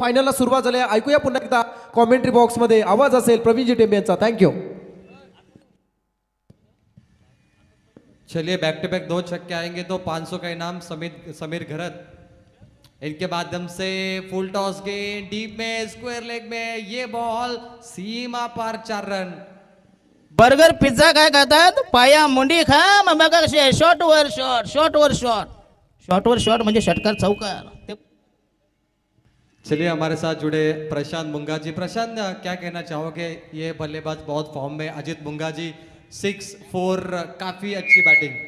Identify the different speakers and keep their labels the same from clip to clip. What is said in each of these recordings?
Speaker 1: फायनलला सुरुवात झाली आहे. ऐकूया पुन्हा एकदा कॉमेंट्री बॉक्स मध्ये आवाज असेल प्रवीणजी टेंबे यांचा. थँक्यू.
Speaker 2: चलिए बैक टू बैक 2 छक्के आएंगे तो 500 का इनाम समीर घरत. इनके माध्यम से फुल टॉस गेंद डीप में स्क्वायर लेग में ये बॉल सीमा पार 4 रन.
Speaker 3: बर्गर पिझ्झा काय खातात पाया मुंडी खा मग कसे शॉर्ट वर शॉर्ट शॉर्ट वर शॉर्ट शॉर्ट वर शॉर्ट म्हणजे षटकार चौकार.
Speaker 2: चलिए हमारे साथ जुड़े प्रशांत मुंगा जी. प्रशांत क्या कहना चाहोगे? ये बल्लेबाज बहुत फॉर्म में. अजित मुंगा जी 6-4 काफी अच्छी बैटिंग.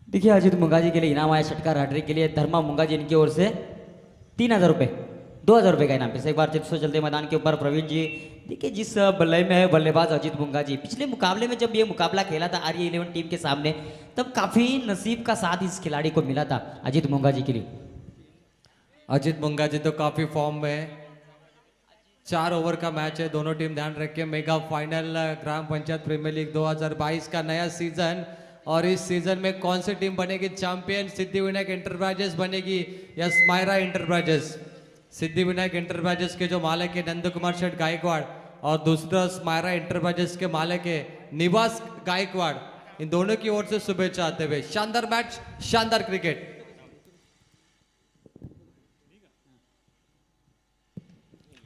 Speaker 4: देखिए अजित मुंगा जी के लिए इनाम आया षटकार हैट्रिक के लिए धर्मा मुंगा जी इनकी ओर से 3000 रुपये 2000 रुपये का इनाम. पैसे एक बार चिप्सों चलते मैदान के ऊपर प्रवीण जी. देखिए जिस बल्ले में है बल्लेबाज अजित मुंगा जी, पिछले मुकाबले में जब ये मुकाबला खेला था RE11 टीम के सामने तब काफी नसीब का साथ इस खिलाड़ी को मिला था अजित मुंगा जी के लिए.
Speaker 2: अजित मुंगा जी तो काफी फॉर्म में. 4 ओवर का मैच है. दोनों टीम ध्यान रखें. मेगा फाइनल ग्राम पंचायत प्रीमियर लीग 2022 का नया सीजन. और इस सीजन में कौन सी टीम बनेगी चैंपियन? सिद्धिविनायक एंटरप्राइजेस बनेगी या स्माइरा एंटरप्राइजेस? सिद्धिविनायक एंटरप्राइजेस के जो मालिक है नंद कुमार शेठ गायकवाड़ और दूसरा स्माइरा एंटरप्राइजेस के मालिक है निवास गायकवाड़. इन दोनों की ओर से शुभेच्छा आते हुए शानदार मैच, शानदार cricket.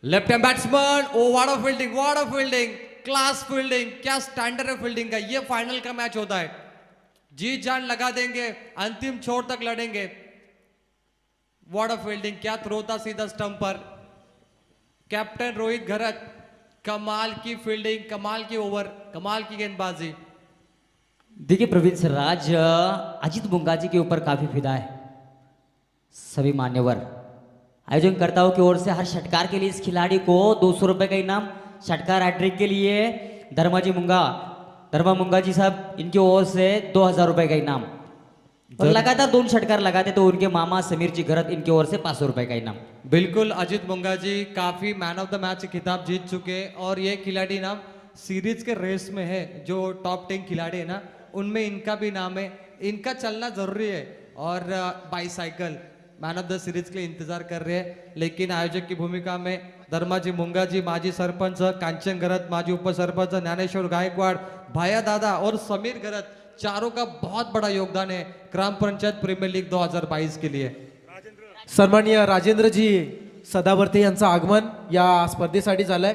Speaker 2: Left hand batsman. Oh what a fielding, what a fielding, class fielding. क्या स्टैंडर्ड है फील्डिंग का. ये फाइनल का मैच होता है. जी जान लगा देंगे, अंतिम छोर तक लड़ेंगे. What a fielding. क्या थ्रो था सीधा स्टंप पर. कैप्टन रोहित घरत. कमाल की फील्डिंग, कमाल की ओवर, कमाल की गेंदबाजी.
Speaker 4: देखिए प्रवीण सर राज अजित मुंगा जी के ऊपर काफी फिदा है. सभी मान्यवर आयोजनकर्ताओं की ओर से हर षटकार के लिए इस खिलाड़ी को 200 रुपए का इनाम. षटकार हैट्रिक के लिए धर्मा मुंगा जी साहब इनकी ओर से 2000 रुपए का इनाम. और लगातार 2 षटकार लगाते तो उनके मामा समीर जी घरत इनकी ओर से 500 रुपए का इनाम.
Speaker 2: बिल्कुल अजित मुंगा जी काफी मैन ऑफ द मैच खिताब जीत चुके. और ये खिलाड़ी नाम सीरीज के रेस में है. जो टॉप 10 खिलाड़ी है ना उनमें इनका भी नाम है. इनका चलना जरूरी है. और bicycle man of the series के लिए इंतजार कर रहे हैं. लेकिन आयोजक की भूमिका में धर्माजी मुंगा जी, माजी सरपंच कांचन घरत, माजी उप सरपंच ज्ञानेश्वर गायकवाड़, भाया दादा और समीर घरत, चारों का बहुत बड़ा योगदान है ग्राम पंचायत प्रीमियर लीग 2022 के लिए.
Speaker 1: सन्माननीय राजेंद्रजी सदावर्ते यांचं आगमन या स्पर्धेसाठी झालंय.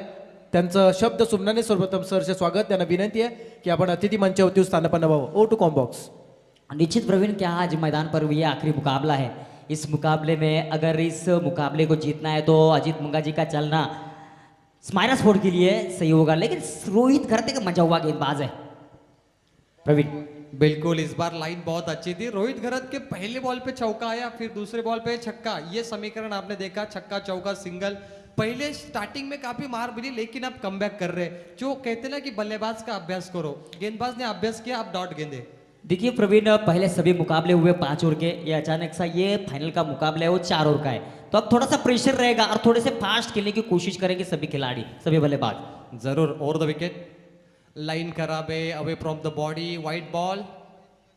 Speaker 1: त्यांचं शब्द सुमनाने सर्वप्रथम सरचे स्वागत. त्यांना विनंती आहे की आपण अतिथी मंचावरती स्थानापन्न व्हावं. ओ टू कॉम्बॉक्स.
Speaker 4: निश्चित प्रवीण क्या आज मैदान पर ये आखिरी मुकाबला है. इस मुकाबले में अगर इस मुकाबले को जीतना है तो अजित मुंगा जी का चलना स्माइरा स्पोर्ट के लिए सही होगा. लेकिन रोहित घरते का मजा हुआ गेंदबाज है प्रवीण.
Speaker 2: बिल्कुल इस बार लाइन बहुत अच्छी थी. रोहित घरत के पहले बॉल पे चौका आया, फिर दूसरे बॉल पे छक्का. ये समीकरण आपने देखा, छक्का चौका सिंगल. पहले स्टार्टिंग में काफी मार मिली लेकिन अब कम बैक कर रहे. जो कहते ना कि बल्लेबाज का अभ्यास करो, गेंदबाज ने अभ्यास किया, अब डॉट गेंदे.
Speaker 4: देखिए प्रवीण पहले सभी मुकाबले हुए 5 ओवर के. ये अचानक सा ये फाइनल का मुकाबला है वो 4 ओवर का है. तो अब थोड़ा सा प्रेशर रहेगा और थोड़े से फास्ट खेलने की कोशिश करेंगे सभी खिलाड़ी, सभी बल्लेबाज.
Speaker 2: जरूर. और द विकेट लाइन खराब है, away from the body, white ball.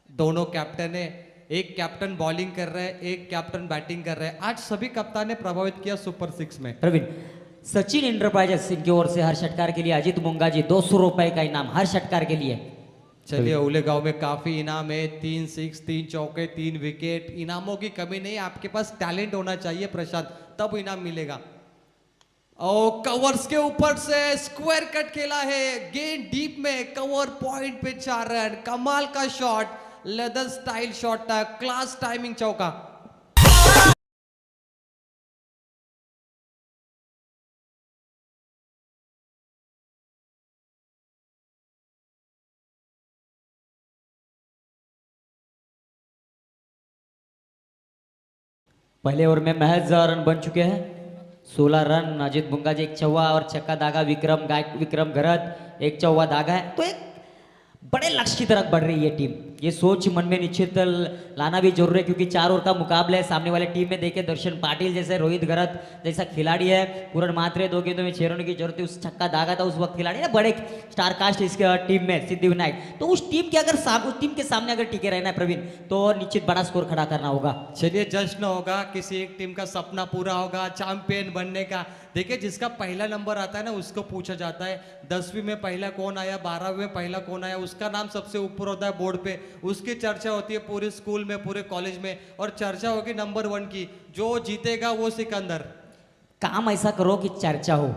Speaker 2: दोनों कैप्टन है. एक कैप्टन बॉलिंग कर रहे हैं, एक कैप्टन बैटिंग कर रहे हैं. आज सभी कप्तान ने प्रभावित किया सुपर 6 में.
Speaker 4: प्रवीण सचिन एंटरप्राइजेस इनकी ओर से हर षटकार के लिए अजित मुंगा जी 200 रुपए का इनाम हर षटकार के लिए.
Speaker 2: चलिए उलेगांव में काफी इनाम है. 3 6, 3 चौके, 3 विकेट. इनामों की कमी नहीं. आपके पास टैलेंट होना चाहिए प्रशांत, तब इनाम मिलेगा. और कवर्स के ऊपर से स्क्वायर कट खेला है. गेंद डीप में कवर पॉइंट पे 4 रन. कमाल का शॉट, लेदर स्टाइल शॉट था, क्लास टाइमिंग चौका.
Speaker 4: पहले ओवर में महज रन बन चुके हैं. 16 रन. अजित मुंगा जी एक चौवा और छक्का दागा. विक्रम घरत एक चौवा दागा है. तो एक बड़े लक्ष्य की तरफ बढ़ रही है टीम. ये सोच मन में निश्चित लाना भी जरूरी है, क्योंकि 4 ओवर का मुकाबला है। सामने वाले टीम में देखे दर्शन पाटिल जैसे, रोहित गरत जैसा खिलाड़ी है, पूरन मात्रे 2 गेंदों में 6 रनों की जरूरत है, उस छक्का दागा था उस वक्त खिलाड़ी है, बड़े स्टार कास्ट इस टीम में सिद्धिविनायक। तो उस टीम के उस टीम के सामने अगर टिके रहना है प्रवीण, तो निश्चित बड़ा स्कोर खड़ा करना होगा।
Speaker 2: चलिए जश्न होगा, किसी एक टीम का सपना पूरा होगा चैंपियन बनने का। देखिए जिसका पहला नंबर आता है ना उसको पूछा जाता है 10वीं में पहला कौन आया, 12वीं में पहला कौन आया, उसका नाम सबसे ऊपर होता है बोर्ड पे, उसकी चर्चा होती है पूरे स्कूल में पूरे कॉलेज में, और चर्चा होगी नंबर 1 की, जो जीतेगा वो सिकंदर।
Speaker 4: काम ऐसा करो कि चर्चा हो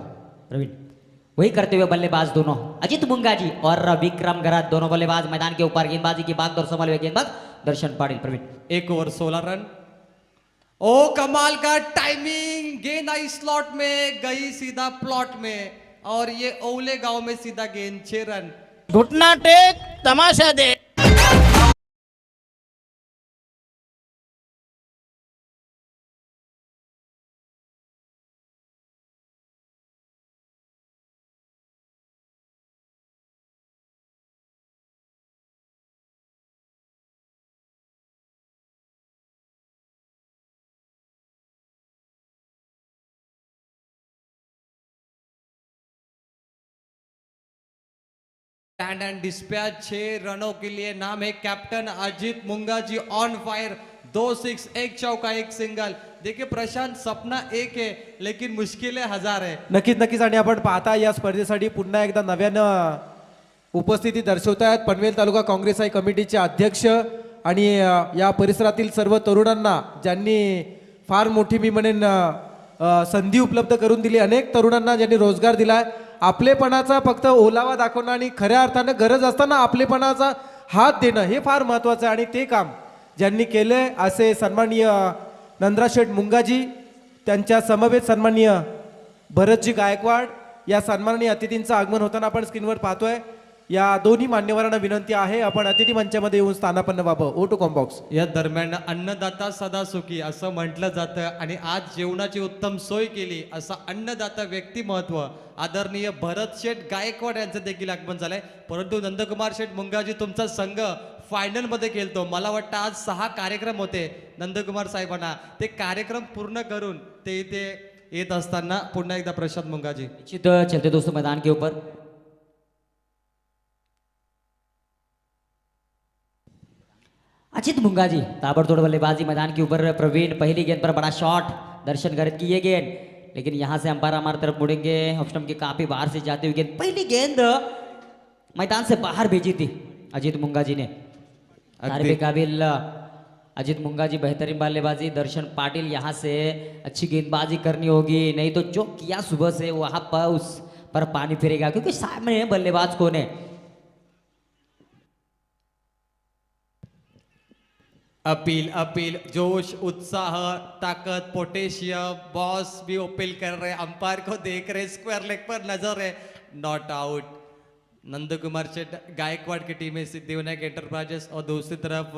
Speaker 4: प्रवीण। वही करते हुए बल्लेबाज दोनों अजित मुंगाजी और विक्रम गरत दोनों बल्लेबाज मैदान के ऊपर, गेंदबाजी की बात और संभाले हुए गेंदबाज दर्शन पाटिल। Praveen
Speaker 2: 1 over 16 run. ओ कमाल का टाइमिंग, गेंद आई स्लॉट में, गई सीधा प्लॉट में, और ये ओले गांव में सीधा गेंद, 6 रन।
Speaker 3: घुटना टेक, तमाशा दे।
Speaker 2: स्टैंड एंड डिस्पैच 6 रनों के लिए नाम है captain Ajit Mungaji on fire. 2 6, 1 चौका, 1 सिंगल। देखिए प्रशांत, सपना एक है लेकिन मुश्किलें 1000 है।
Speaker 1: नक्कीच आणि आपण पाहता या स्पर्धेसाठी पुन्हा एकदा नव्यानं उपस्थिती दर्शवतायत पनवेल तालुका काँग्रेस कमिटीचे अध्यक्ष आणि या परिसरातील सर्व तरुणांना ज्यांनी फार मोठी मी म्हणेन संधी उपलब्ध करून दिली, अनेक तरुणांना ज्यांनी रोजगार दिलाय, आपलेपणाचा फक्त ओलावा दाखवणं आणि खऱ्या अर्थानं गरज असताना आपलेपणाचा हात देणं हे फार महत्त्वाचं आहे, आणि ते काम ज्यांनी केले असे सन्माननीय नंदराशेठ मुंगाजी, त्यांच्या समवेत सन्माननीय भरतजी गायकवाड या सन्माननीय अतिथींचं आगमन होताना आपण स्क्रीनवर पाहतोय। या दोन्ही मान्यवरांना विनंती आहे आपण अतिथी मंचामध्ये येऊन स्थानापन्न व्हावं। ओ टू कॉम्बॉक्स।
Speaker 2: या दरम्यान अन्नदाता सदा सुखी असं म्हटलं जातं, आणि आज जेवणाची उत्तम सोय केली असं अन्नदाता व्यक्तिमत्व आदरणीय भरत शेठ गायकवाड यांचं देखील आगमन झालंय। परंतु नंदकुमार शेठ मुंगाजी, तुमचा संघ फायनल मध्ये खेळतो, मला वाटतं आज 6 कार्यक्रम होते नंदकुमार साहेबांना, ते कार्यक्रम पूर्ण करून ते इथे येत असताना पुन्हा एकदा प्रशांत मुंगाजी।
Speaker 4: निश्चित चलते दोस्तों मैदान के ऊपर अजित मुंगाजी ताबड़तोड़ बल्लेबाजी मैदान के ऊपर। प्रवीण पहली गेंद पर बड़ा शॉट, दर्शन गरत की ये गेंद, लेकिन यहां से अंपायर हमारी तरफ मुड़ेंगे, ऑफ स्टंप के काफी बाहर से जाते हुए गेंद, पहली गेंद मैदान से बाहर भेजी थी अजित मुंगाजी ने। तारीफ काबिल अजित मुंगाजी, बेहतरीन बल्लेबाजी। दर्शन पाटिल यहां से अच्छी गेंदबाजी करनी होगी, नहीं तो जो किया सुबह से वहां पर उस पर पानी फिरेगा, क्योंकि सामने बल्लेबाज कौन है।
Speaker 2: अपील अपील, जोश, उत्साह, ताकत, पोटेशियम, बॉस भी अपील कर रहे हैं, अंपायर को देख रहे, स्क्वायर लेग पर नजर है, नॉट आउट। नंदकुमार शेठ गायकवाड़ की टीम है सिद्धिविनायक एंटरप्राइजेस, और दूसरी तरफ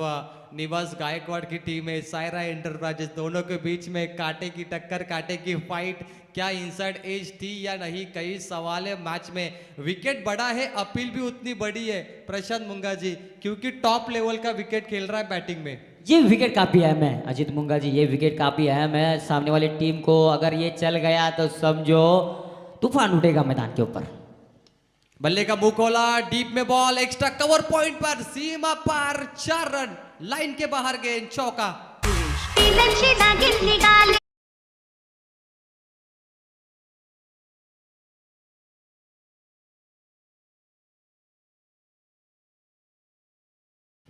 Speaker 2: निवास गायकवाड़ की टीम है सायरा एंटरप्राइजेस। दोनों के बीच में कांटे की टक्कर, कांटे की फाइट, क्या इनसाइड एज थी या नहीं, कई सवाल है मैच में। विकेट बड़ा है, अपील भी उतनी बड़ी है प्रशांत मुंगाजी, क्योंकि टॉप लेवल का विकेट खेल रहा है बैटिंग में।
Speaker 4: ये विकेट काफी अहम है अजित मुंगाजी, ये विकेट काफी अहम है। सामने वाली टीम को अगर ये चल गया तो समझो तूफान उठेगा मैदान के ऊपर।
Speaker 2: बल्ले का मुंह खोला, डीप में बॉल, एक्स्ट्रा कवर पॉइंट पर, सीमा पार, 4 रन, लाइन के बाहर गेंद, चौका।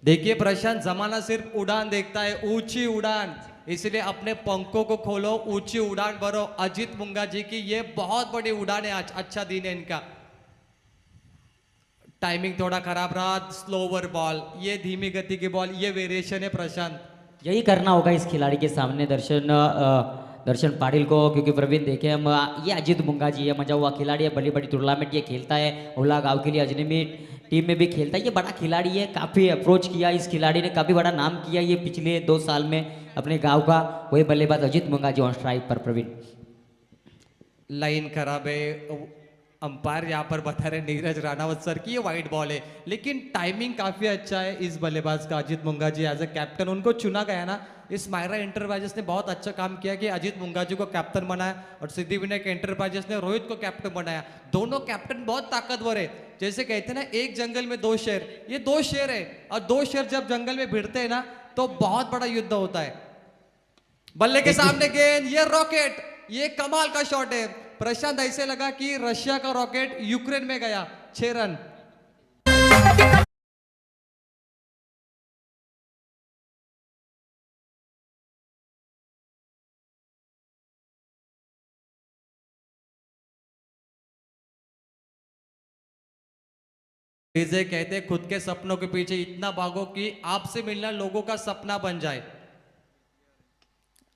Speaker 2: देखिए प्रशांत, जमाना सिर्फ उड़ान देखता है, ऊंची उड़ान, इसलिए अपने पंखों को खोलो, ऊंची उड़ान भरो। अजित मुंगाजी की ये बहुत बड़ी उड़ान है आज, अच्छा दिन है इनका। टाइमिंग थोड़ा खराब रहा, स्लोवर बॉल, ये धीमी गति की बॉल, ये वेरिएशन है प्रशांत।
Speaker 4: यही करना होगा इस खिलाड़ी के सामने दर्शन पाटिल को, क्योंकि प्रवीण देखे हम, ये अजित मुंगाजी है, मजा हुआ खिलाड़ी है, बड़ी बड़ी टूर्नामेंट ये खेलता है, ओला गांव के लिए अजनबी टीम में भी खेलता है, ये बड़ा खिलाड़ी है। काफ़ी अप्रोच किया इस खिलाड़ी ने, काफ़ी बड़ा नाम किया ये पिछले 2 साल में अपने गांव का। वही बल्लेबाज अजित मुंगाजी ऑन स्ट्राइक पर। प्रवीण
Speaker 2: लाइन खराब है, अंपायर यहाँ पर बता रहे नीरज राणावत सर की ये वाइट बॉल है, लेकिन टाइमिंग काफी अच्छा है इस बल्लेबाज का Ajit Mungaji as a captain उनको चुना गया ना। इस मायरा एंटरप्राइजेस ने बहुत अच्छा काम किया कि अजीत मुंगाजी को कैप्टन बनाया और सिद्धिविनायक एंटरप्राइजेस ने रोहित को कैप्टन बनाया। दोनों कैप्टन बहुत ताकतवर है, जैसे कहते हैं ना एक जंगल में दो शेर, ये दो शेर है और दो शेर जब जंगल में भिड़ते हैं ना तो बहुत बड़ा युद्ध होता है। बल्ले के सामने गेंद, ये रॉकेट, ये कमाल का शॉट है प्रशांत, ऐसे लगा कि रशिया का रॉकेट यूक्रेन में गया। 6 रन। विजय कहते खुद के सपनों के पीछे इतना भागो कि आपसे मिलना लोगों का सपना बन जाए।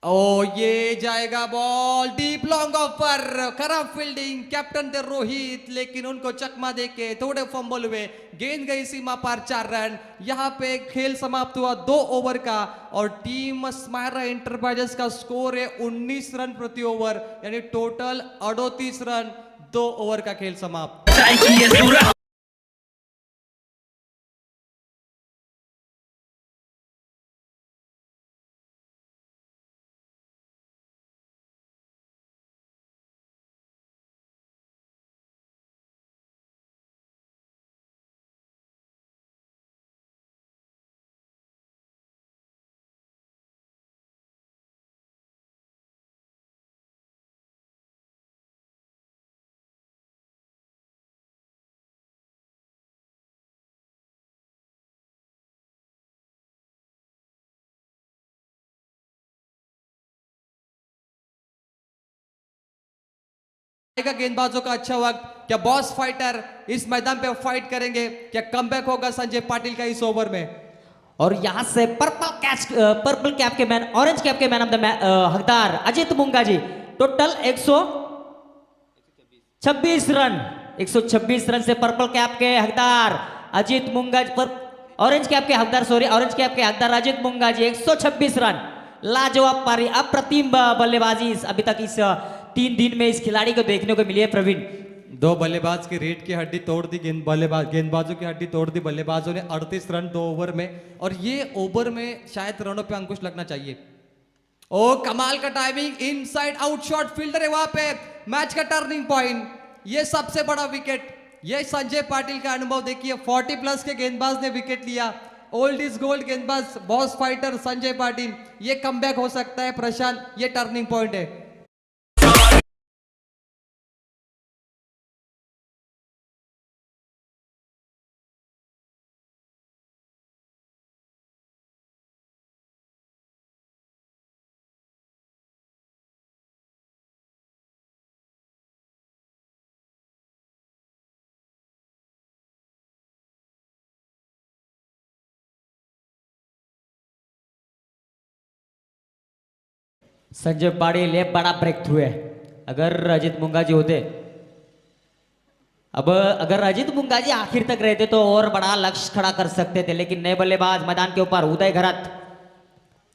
Speaker 2: ओ ये जाएगा बॉल डीप लॉन्ग ऑफ पर, खराब फील्डिंग कैप्टन थे रोहित, लेकिन उनको चकमा देके थोड़े फंबल हुए, गेंद गई सीमा पार 4 रन। यहाँ पे खेल समाप्त हुआ 2 ओवर का और टीम स्मायरा एंटरप्राइजेस का स्कोर है 19 रन प्रति ओवर, यानी टोटल 38 रन, 2 ओवर का खेल समाप्त। गेंदबाजों का अच्छा वक्त, क्या बॉस फाइटर इस मैदान पे फाइट करेंगे, क्या कमबैक होगा संजय पाटिल का इस ओवर में?
Speaker 4: और यहां से पर्पल कैप के मैन, ऑरेंज कैप के मैन ऑफ द हकदार Ajit Mungaji, total 126 run, 126 run से पर्पल कैप के हकदार अजीत मुंगाजी पर ऑरेंज कैप के हकदार ऑरेंज कैप के हकदार अजीत मुंगाजी 126 रन। लाजवाब पारी, अप्रतिम बल्लेबाजी अभी तक इस 3 दिन में इस खिलाड़ी को देखने को मिली है प्रवीण।
Speaker 2: 2 बल्लेबाज की रीढ़ की हड्डी तोड़ दी, गेंदबाजों की हड्डी तोड़ दी बल्लेबाजों ने। 38 रन 2 ओवर में, और ये ओवर में शायद रनों पे अंकुश लगना चाहिए। ओ कमाल का timing, inside out shot, fielder है वहां पे, मैच का टर्निंग पॉइंट, ये सबसे बड़ा विकेट। ये संजय पाटिल का अनुभव देखिए, 40 प्लस के गेंदबाज ने विकेट लिया। ओल्ड इज गोल्ड गेंदबाज, बॉस फाइटर संजय पाटिल, ये कमबैक हो सकता है प्रशांत, ये टर्निंग पॉइंट है।
Speaker 4: संजय पाटिल ये बड़ा ब्रेक थ्रू है। अगर अजीत मुंगाजी होते, अब अगर अजीत मुंगाजी आखिर तक रहते तो और बड़ा लक्ष्य खड़ा कर सकते थे, लेकिन नए बल्लेबाज मैदान के ऊपर उदय घरत,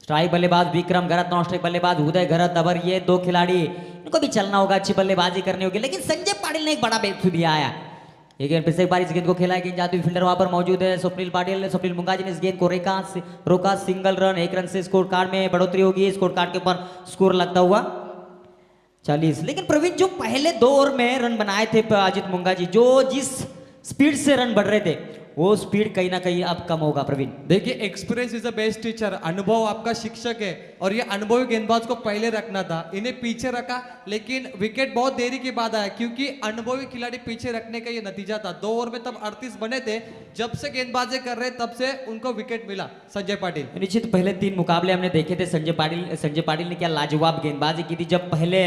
Speaker 4: स्ट्राइक बल्लेबाज विक्रम घरत, नॉन स्ट्राइक बल्लेबाज उदय घरत। अगर ये 2 खिलाड़ी, इनको भी चलना होगा, अच्छी बल्लेबाजी करनी होगी, लेकिन संजय पाटिल ने एक बड़ा ब्रेक थ्रू दिया है। ये गेंद फिर से एक बार इस गेंद को खेला है, गेंद जाती हुई फील्डर वहां पर मौजूद है स्वप्निल मुंगाजी ने इस गेंद को रोका, सिंगल रन, 1 रन से स्कोर कार्ड में बढ़ोतरी होगी। स्कोर कार्ड के ऊपर स्कोर लगता हुआ 40। लेकिन प्रवीण, जो पहले 2 ओवर में रन बनाए थे अजीत मुंगाजी, जो जिस स्पीड से रन बढ़ रहे थे, वो स्पीड कहीं ना कहीं अब कम होगा प्रवीण।
Speaker 2: देखिए, experience is a best teacher, अनुभव आपका शिक्षक है, और ये अनुभवी गेंदबाज को पहले रखना था, इन्हें पीछे रखा, लेकिन विकेट बहुत देरी के बाद आया, क्योंकि अनुभवी खिलाड़ी पीछे रखने का ये नतीजा था। 2 ओवर में तब 38 बने थे, जब से गेंदबाजी कर रहे तब से उनको विकेट मिला संजय पाटिल।
Speaker 4: निश्चित पहले 3 मुकाबले हमने देखे थे, संजय पाटिल ने क्या लाजवाब गेंदबाजी की थी। जब पहले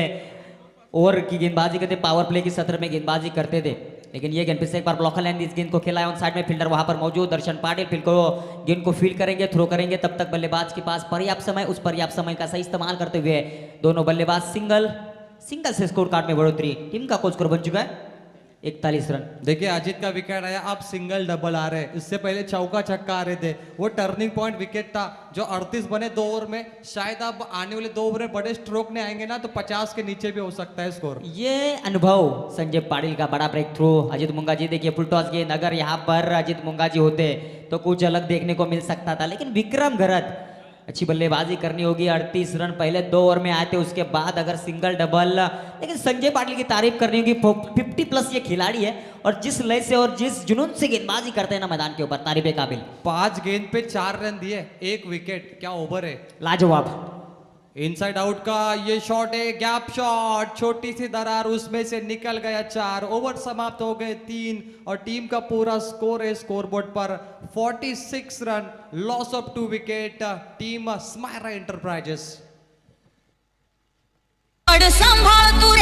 Speaker 4: ओवर की गेंदबाजी करते, पावर प्ले की सत्र में गेंदबाजी करते थे, लेकिन ये गेंद फिर से एक बार ब्लॉकर लाइन इस गेंद को खेला है, ऑन साइड में फील्डर वहां पर मौजूद दर्शन पाटिल फील्ड को गेंद को फील्ड करेंगे, थ्रो करेंगे, तब तक बल्लेबाज के पास पर्याप्त समय, उस पर्याप्त समय का सही इस्तेमाल करते हुए दोनों बल्लेबाज सिंगल से स्कोर कार्ड में बढ़ोतरी। टीम का कोच स्कोर बन चुका है 41 रन।
Speaker 2: देखिए अजीत का विकेट आया, अब सिंगल डबल आ रहे हैं, इससे पहले चौका छक्का आ रहे थे, वो टर्निंग पॉइंट विकेट था जो 38 बने 2 ओवर में। शायद अब आने वाले 2 ओवर में बड़े स्ट्रोक नहीं आएंगे ना, तो 50 के नीचे भी हो सकता है स्कोर।
Speaker 4: ये अनुभव संजय पाटिल का बड़ा ब्रेक थ्रू। अजीत मुंगाजी देखिए फुल टॉस गेंद, अगर यहाँ पर अजीत मुंगाजी होते तो कुछ अलग देखने को मिल सकता था, लेकिन विक्रम गरत अच्छी बल्लेबाजी करनी होगी। 38 रन पहले 2 ओवर में आए थे, उसके बाद अगर सिंगल डबल, लेकिन संजय पाटिल की तारीफ करनी होगी। 50+ ये खिलाड़ी है और जिस लय से और जिस जुनून से गेंदबाजी करते हैं ना मैदान के ऊपर, तारीफ काबिल।
Speaker 2: 5 गेंद पे 4 रन दिए, 1 विकेट, क्या ओवर है।
Speaker 4: लाजवाब।
Speaker 2: इनसाइड आउट का ये शॉट है, गैप शॉट, छोटी सी दरार, उसमें से निकल गया 4। ओवर समाप्त हो गए 3 और टीम का पूरा स्कोर है स्कोरबोर्ड पर 46 run, loss of 2 wicket, team Smaira enterprises.
Speaker 5: सांभाळ तू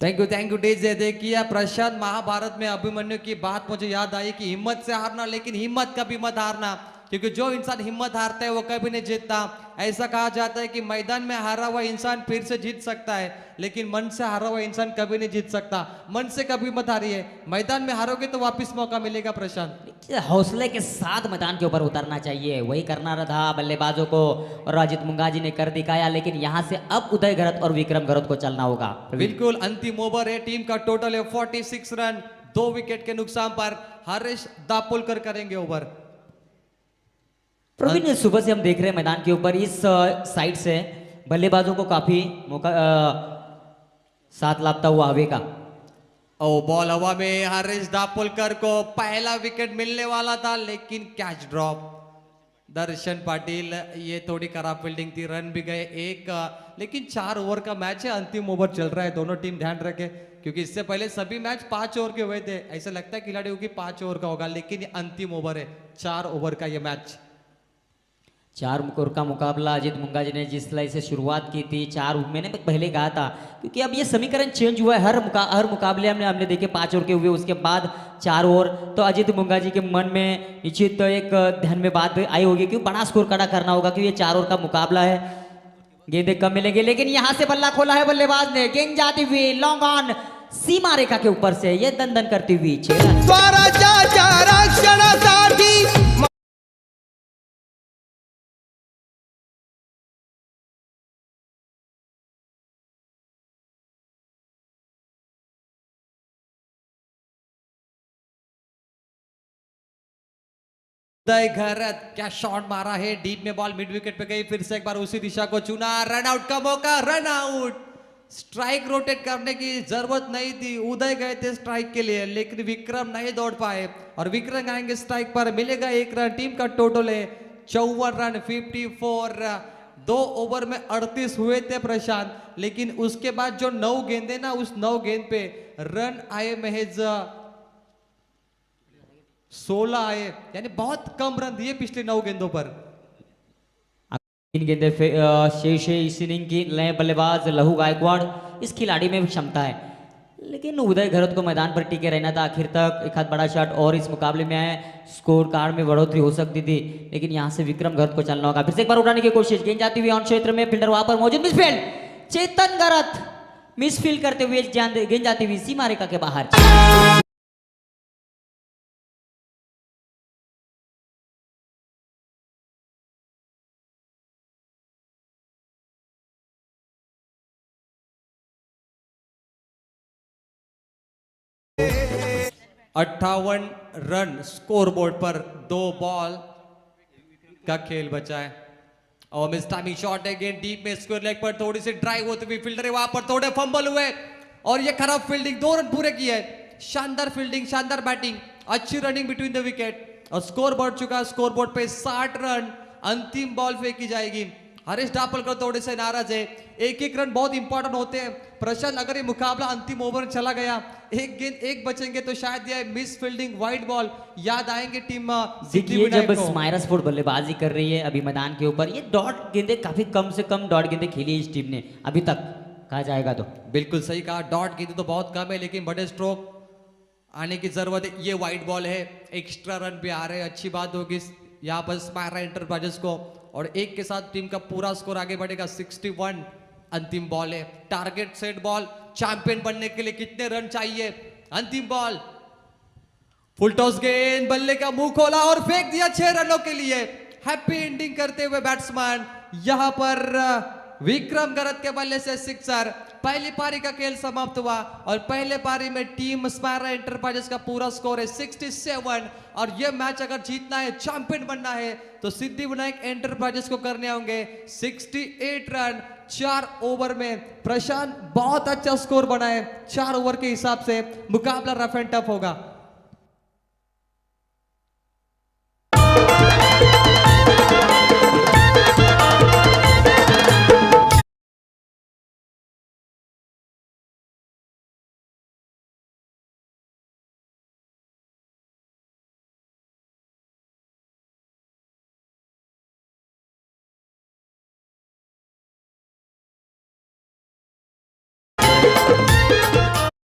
Speaker 2: थैंक यू डीजे। देखिए प्रशांत, महाभारत में अभिमन्यु की बात मुझे याद आई कि हिम्मत से हारना, लेकिन हिम्मत कभी मत हारना, क्योंकि जो इंसान हिम्मत हारता है वो कभी नहीं जीतता। ऐसा कहा जाता है कि मैदान में हारा हुआ इंसान फिर से जीत सकता है, लेकिन मन से हारा हुआ इंसान कभी नहीं जीत सकता। मन से कभी मत हारिए, मैदान में हारोगे तो वापस मौका मिलेगा। प्रशांत,
Speaker 4: हौसले के साथ मैदान के ऊपर उतरना चाहिए, वही करना रहा बल्लेबाजों को और अजीत मुंगाजी ने कर दिखाया। लेकिन यहाँ से अब उदय गरत और विक्रम गरत को चलना होगा।
Speaker 2: बिल्कुल अंतिम ओवर है, टीम का टोटल है 46 रन, 2 विकेट के नुकसान पर हरीश दापोलकर करेंगे ओवर।
Speaker 4: प्रवीण, सुबह से हम देख रहे हैं मैदान के ऊपर इस साइड से बल्लेबाजों को काफी मौका साथ लाभता हुआ हवे का।
Speaker 2: ओ बॉल हवा में, हरीश दापोलकर को पहला विकेट मिलने वाला था, लेकिन कैच ड्रॉप। दर्शन पाटिल, ये थोड़ी खराब फील्डिंग थी, रन भी गए 1, लेकिन 4 ओवर का मैच है, अंतिम ओवर चल रहा है। दोनों टीम ध्यान रखे, क्योंकि इससे पहले सभी मैच 5 ओवर के हुए थे। ऐसा लगता है खिलाड़ियों की 5 ओवर का होगा, लेकिन ये अंतिम ओवर है, 4 ओवर का ये मैच।
Speaker 4: 4 ओवर का मुकाबला अजीत मुंगाजी ने जिस लय से शुरुआत की थी, 4 मैंने पहले कहा था, क्योंकि अब ये समीकरण चेंज हुआ है। हर मुकाबले हमने देखे 5 ओवर के हुए, उसके बाद 4 ओवर। तो अजीत मुंगाजी के मन में निश्चित एक ध्यान में बात आई होगी कि बड़ा स्कोर खड़ा करना होगा, क्योंकि ये 4 ओवर का मुकाबला है। गेंदे कम मिलेंगे, लेकिन यहाँ से बल्ला खोला है बल्लेबाज ने, गेंद जाती हुई लॉन्ग ऑन सीमा रेखा के ऊपर से, ये दन दन करती हुई 6 रन।
Speaker 6: स्वराज्याच्या रक्षणासाठी
Speaker 2: उदय घरत, क्या शॉट मारा है, डीप में बॉल मिड विकेट पे गई, फिर से एक बार उसी दिशा को चुना, रन आउट का मौका, रन आउट। स्ट्राइक रोटेट करने की जरूरत नहीं थी, उदय गए थे स्ट्राइक के लिए, लेकिन विक्रम नहीं दौड़ पाए और विक्रम आएंगे स्ट्राइक पर, मिलेगा 1 रन। टीम का टोटल है 54 रन, 54। 2 ओवर में 38 हुए थे प्रशांत, लेकिन उसके बाद जो 9 गेंदे ना, उस 9 गेंद पे रन आए महज 16 आए, यानी बहुत कम रन दिए पिछले 9 गेंदों पर।
Speaker 4: 3 गेंदे शेष है इस इनिंग की। नए बल्लेबाज लहू गायकवाड़, इस खिलाड़ी में भी क्षमता है, लेकिन उदय घरत को मैदान पर टिके रहना था आखिर तक। एक हाथ बड़ा शॉट और इस मुकाबले में आए, स्कोर कार्ड में बढ़ोतरी हो सकती थी, लेकिन यहाँ से विक्रम घरत को चलना होगा। फिर से एक बार उड़ाने की कोशिश, गेंद जाती हुई ऑन क्षेत्र में, फील्डर वहां पर मौजूद, मिसफील्ड, चेतन घरत मिसफील्ड करते हुए गेंद जाती हुई सीमा रेखा के बाहर।
Speaker 2: अट्ठावन रन स्कोरबोर्ड पर, 2 बॉल का खेल बचा है। और मिस टाइमिंग शॉट है, गेंद डीप में स्क्वायर लेग पर थोड़ी सी ड्राइव होती हुई, फील्डर है वहां पर, थोड़े फंबल हुए और ये खराब फील्डिंग, 2 रन पूरे किए। शानदार फील्डिंग, शानदार बैटिंग, अच्छी रनिंग बिटवीन द विकेट और स्कोर बढ़ चुका। स्कोरबोर्ड पे 60 रन। अंतिम बॉल फेंकी जाएगी। हरीश दापोलकर थोड़े से नाराज है, एक एक रन बहुत इंपॉर्टेंट होते हैं। प्रशांत, अगर ये मुकाबला अंतिम ओवर में चला गया, एक गेंद एक बचेंगे तो शायद ये मिस फील्डिंग, वाइड बॉल याद आएंगे टीम
Speaker 4: देखिए जब स्माइरा स्पोर्ट बल्लेबाजी कर रही है अभी मैदान के ऊपर, ये डॉट गेंदें काफी कम से कम डॉट गेंदें खेली है इस टीम ने अभी तक, कहा जाएगा तो।
Speaker 2: बिल्कुल सही कहा, डॉट गेंद तो बहुत कम है, लेकिन बड़े स्ट्रोक आने की जरूरत है। ये वाइड बॉल है, एक्स्ट्रा रन भी आ रहे हैं, अच्छी बात होगी यहाँ पर स्माइरा एंटरप्राइजेस को, और एक के साथ टीम का पूरा स्कोर आगे बढ़ेगा। 61 अंतिम बॉल है, टारगेट सेट बॉल। चैंपियन बनने के लिए कितने रन चाहिए? अंतिम बॉल, फुल टॉस गेंद, बल्ले का मुंह खोला और फेंक दिया 6 रनों के लिए। हैप्पी एंडिंग करते हुए बैट्समैन, यहां पर विक्रम गरत के बल्ले से सिक्सर। पहली पारी का खेल समाप्त हुआ और पहले पारी में टीम स्माइरा एंटरप्राइजेस का पूरा स्कोर है 67, और यह मैच अगर जीतना है, चैंपियन बनना है, तो सिद्धिविनायक एंटरप्राइजेस को करने होंगे 68 रन 4 ओवर में। प्रशांत, बहुत अच्छा स्कोर बनाए 4 ओवर के हिसाब से, मुकाबला रफ एंड टफ होगा।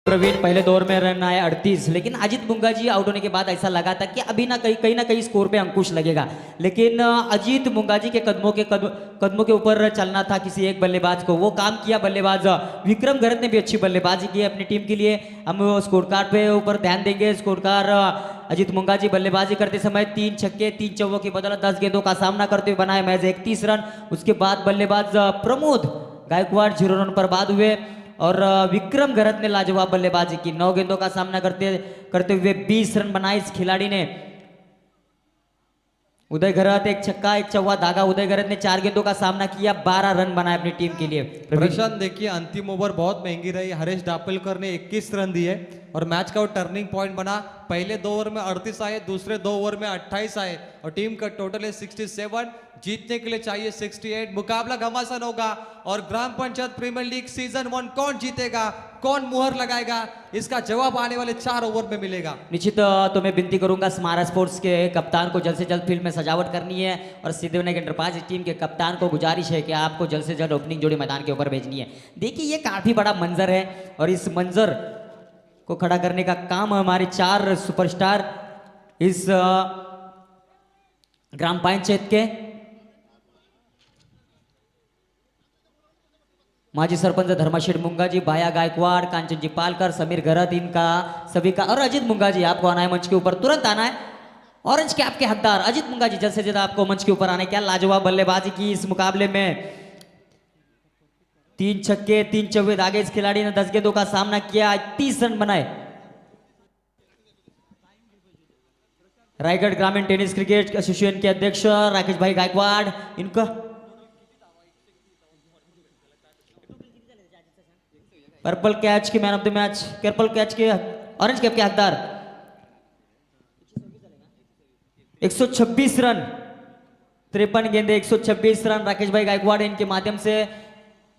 Speaker 4: प्रवीण, पहले दौर में रन आए 38, लेकिन अजित मुंगा जी आउट होने के बाद ऐसा लगा था कि अभी ना कहीं ना कहीं स्कोर पे अंकुश लगेगा, लेकिन अजित मुंगा जी के कदमों के ऊपर चलना था किसी एक बल्लेबाज को, वो काम किया बल्लेबाज विक्रम गरत ने भी अच्छी बल्लेबाजी की अपनी टीम के लिए। हम स्कोर कार्ड पे ऊपर ध्यान देंगे। स्कोर कार्ड अजित मुंगा जी बल्लेबाजी करते समय 3 छक्के 3 चौकों की बदौलत 10 गेंदों का सामना करते हुए बनाए महज 31 रन। उसके बाद बल्लेबाज प्रमोद गायकवाड़ 0 रन पर बाद हुए, और विक्रम गरत ने लाजवाब बल्लेबाजी की, 9 गेंदों का सामना करते हुए 20 रन बनाए इस खिलाड़ी ने। उदय गरत 1 छक्का 1 चौका दागा। उदय गरत ने 4 गेंदों का सामना किया, 12 रन बनाए अपनी टीम के लिए।
Speaker 2: प्रशांत, देखिए अंतिम ओवर बहुत महंगी रही। हरेश डापलकर ने 21 रन दिए और मैच का वो टर्निंग पॉइंट बना। पहले 2 ओवर में 38 आए, दूसरे 2 ओवर में 28 आए, और टीम का टोटल है 67। जीतने के लिए चाहिए 68। मुकाबला घमासान होगा, और ग्राम पंचायत प्रीमियर लीग सीजन 1 कौन जीतेगा, कौन मुहर लगाएगा, इसका जवाब आने वाले 4 ओवर में मिलेगा।
Speaker 4: निश्चित तो मैं विनती करूंगा स्माइरा स्पोर्ट्स के कप्तान को जल्द से जल्द फील्ड में सजावट करनी है, और सिद्धिविनायक एंटरप्राइज टीम के कप्तान को गुजारिश है कि आपको जल्द से जल्द ओपनिंग जोड़ी मैदान के ऊपर भेजनी है। देखिए ये काफी बड़ा मंजर है, और इस मंजर को खड़ा करने का काम हमारे 4 सुपरस्टार इस ग्राम पंचायत के माजी सरपंच धर्मशेठ मुंगा जी, भाया गायकवाड़, कांचन जी पालकर, समीर गरत, इनका सभी का, और अजित मुंगा जी आपको आना है मंच के ऊपर, तुरंत आना है। ऑरेंज कैप के हकदार अजित मुंगा जी जल्द से जल्द आपको मंच के ऊपर आना है। क्या लाजवाब बल्लेबाजी की इस मुकाबले में, 3 छक्के 3 चौके दागे इस खिलाड़ी ने, 10 गेंदों का सामना किया, 30 रन बनाए। रायगढ़ ग्रामीण टेनिस क्रिकेट एसोसिएशन के अध्यक्ष राकेश भाई गायकवाड़, इनका पर्पल कैच के man of the match, purple catch के ऑरेंज कैप के हकदार 126 रन 53 गेंदे 126 रन राकेश भाई गायकवाड़, इनके माध्यम से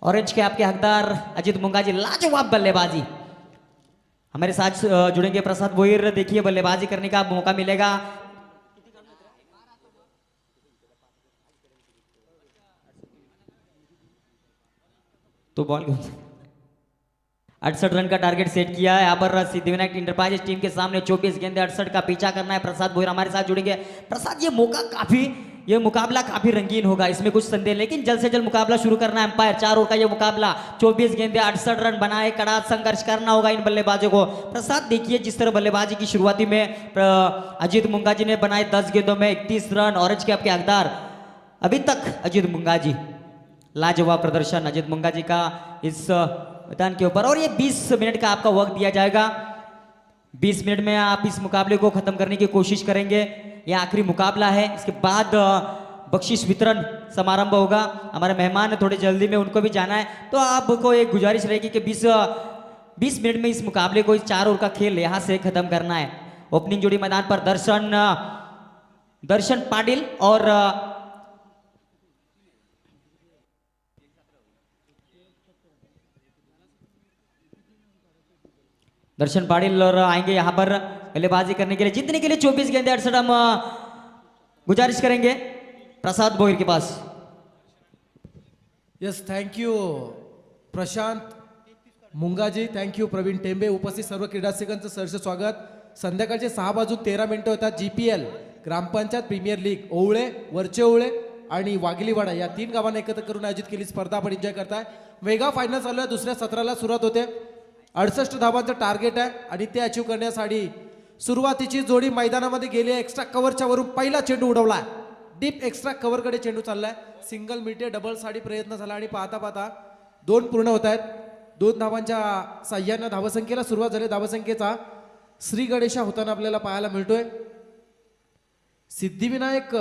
Speaker 4: ऑरेंज कैप के हकदार अजित मुंगा जी। लाजवाब बल्लेबाजी। हमारे साथ जुड़ेंगे प्रसाद भोईर, देखिए बल्लेबाजी करने का मौका मिलेगा। तो बॉल 68 रन का टारगेट सेट किया है यहाँ पर सिद्धिविनायक एंटरप्राइजेस टीम के सामने। 24 गेंदे 68 का पीछा करना है। प्रसाद भोईर हमारे साथ जुड़ेंगे। प्रसाद, ये मुकाबला काफी रंगीन होगा, इसमें कुछ संदेह, लेकिन जल्द से जल्द मुकाबला शुरू करना है। अंपायर 4 ओवर का ये मुकाबला, 24 गेंदे 68 रन बनाए, कड़ा संघर्ष करना होगा इन बल्लेबाजों को। प्रसाद, देखिए जिस तरह बल्लेबाजी की शुरुआती में अजित मुंगा जी ने बनाए 10 गेंदों में 31 रन, ऑरेंज कैप के हकदार अभी तक अजित मुंगा जी। लाजवाब प्रदर्शन अजित मुंगा जी का इस मैदान के ऊपर, और ये 20 मिनट का आपका वक्त दिया जाएगा। 20 मिनट में आप इस मुकाबले को खत्म करने की कोशिश करेंगे। यह आखिरी मुकाबला है, इसके बाद बख्शिश वितरण समारंभ होगा। हमारे मेहमान थोड़ी जल्दी में, उनको भी जाना है, तो आपको एक गुजारिश रहेगी कि 20 मिनट में इस मुकाबले को, इस 4 ओवर का खेल यहां से खत्म करना है। ओपनिंग जोड़ी मैदान पर दर्शन पाटिल और दर्शन पाटिल और आएंगे यहाँ पर बल्लेबाजी करने के लिए, जीतने के लिए 24 गेंदे 68 हम गुजारिश करेंगे प्रसाद भोईर के पास।
Speaker 1: यस, थँक्यू प्रशांत मुंगाजी, थँक्यू प्रवीण टेंबे. उपस्थित सर्व क्रीडारसिकांचं सहर्ष स्वागत. संध्याकाळचे 6:13 होतात. GPL ग्रामपंचायत प्रीमियर लीग ओवळे, वरचे ओवळे आणि वाघिलीवाडा या 3 गावांना एकत्र करून आयोजित केली स्पर्धा आपण एन्जॉय करताय. मेगा फायनल चालू आहे. दुसऱ्या सत्राला सुरुवात होते. 68 धावांचं टार्गेट आहे आणि ते अचीव करण्यासाठी सुरुवातीची जोडी मैदानामध्ये गेली. एक्स्ट्रा कव्हरच्या वरून पहिला चेंडू उडवला. डीप एक्स्ट्रा कव्हरकडे चेंडू चाललाय. सिंगल मिटे डबल साठी प्रयत्न झाला आणि पाहता पाहता 2 पूर्ण होत आहेत. 2 धावांच्या साह्यानं धावसंख्येला सुरुवात झाली. धावसंख्येचा श्री गणेशा होताना आपल्याला पाहायला मिळतोय. Siddhivinayak